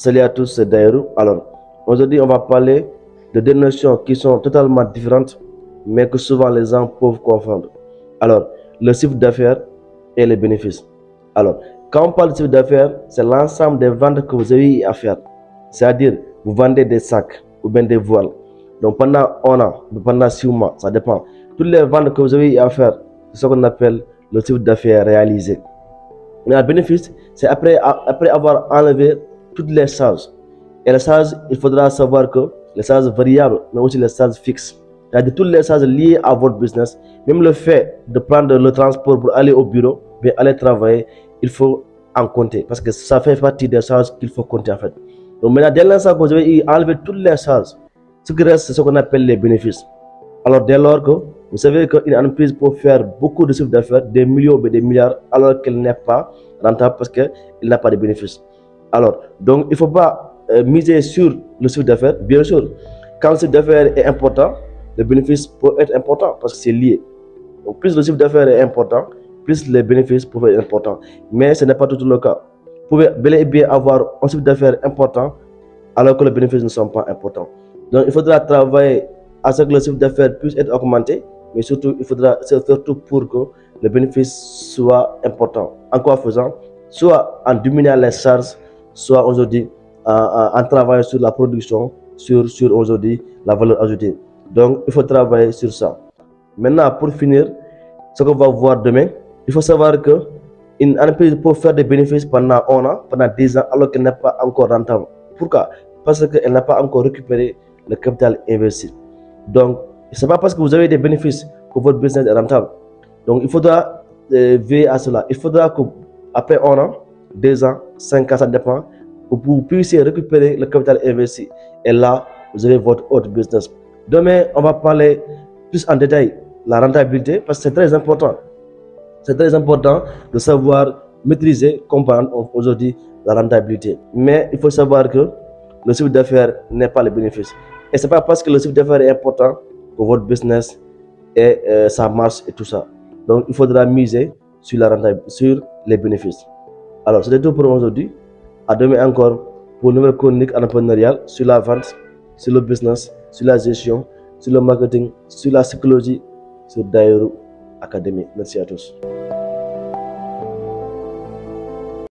Salut à tous, c'est Daïrou. Alors, aujourd'hui, on va parler de deux notions qui sont totalement différentes, mais que souvent les gens peuvent confondre. Alors, le chiffre d'affaires et les bénéfices. Alors, quand on parle de chiffre d'affaires, c'est l'ensemble des ventes que vous avez à faire. C'est-à-dire, vous vendez des sacs ou bien des voiles. Donc, pendant un an, pendant 6 mois, ça dépend. Toutes les ventes que vous avez à faire, c'est ce qu'on appelle le chiffre d'affaires réalisé. Mais le bénéfice, c'est après avoir enlevé toutes les charges. Et les charges, il faudra savoir que les charges variables, mais aussi les charges fixes. C'est-à-dire toutes les charges liées à votre business, même le fait de prendre le transport pour aller au bureau, bien aller travailler, il faut en compter. Parce que ça fait partie des charges qu'il faut compter en fait. Donc maintenant, dès l'instant que vous avez enlevé toutes les charges, ce qui reste, c'est ce qu'on appelle les bénéfices. Alors dès lors que vous savez qu'une entreprise peut faire beaucoup de chiffre d'affaires, des millions ou des milliards, alors qu'elle n'est pas rentable parce qu'elle n'a pas de bénéfices. Alors, donc il ne faut pas miser sur le chiffre d'affaires. Bien sûr, quand le chiffre d'affaires est important, le bénéfice peut être important parce que c'est lié. Donc plus le chiffre d'affaires est important, plus les bénéfices peuvent être importants. Mais ce n'est pas toujours le cas. Vous pouvez bel et bien avoir un chiffre d'affaires important alors que les bénéfices ne sont pas importants. Donc il faudra travailler à ce que le chiffre d'affaires puisse être augmenté, mais surtout il faudra faire tout pour que le bénéfice soit important. En quoi faisant? Soit en diminuant les charges, soit aujourd'hui en travaillant sur la production, sur aujourd'hui la valeur ajoutée. Donc il faut travailler sur ça. Maintenant, pour finir, ce qu'on va voir demain, il faut savoir que une entreprise peut faire des bénéfices pendant un an, pendant 10 ans, alors qu'elle n'est pas encore rentable. Pourquoi? Parce qu'elle n'a pas encore récupéré le capital investi. Donc, ce n'est pas parce que vous avez des bénéfices que votre business est rentable. Donc, il faudra veiller à cela. Il faudra qu'après un an, 2 ans, 5 ans, ça dépend, vous puissiez récupérer le capital investi. Et là, vous avez votre autre business. Demain, on va parler plus en détail de la rentabilité parce que c'est très important. C'est très important de savoir maîtriser, comprendre aujourd'hui la rentabilité. Mais il faut savoir que le chiffre d'affaires n'est pas le bénéfice. Et ce n'est pas parce que le chiffre d'affaires est important que votre business et ça marche et tout ça. Donc, il faudra miser sur la rentabilité, sur les bénéfices. Alors, c'est tout pour aujourd'hui. À demain encore pour une nouvelle chronique entrepreneuriale sur la vente, sur le business, sur la gestion, sur le marketing, sur la psychologie, sur Daïrou Academy. Merci à tous.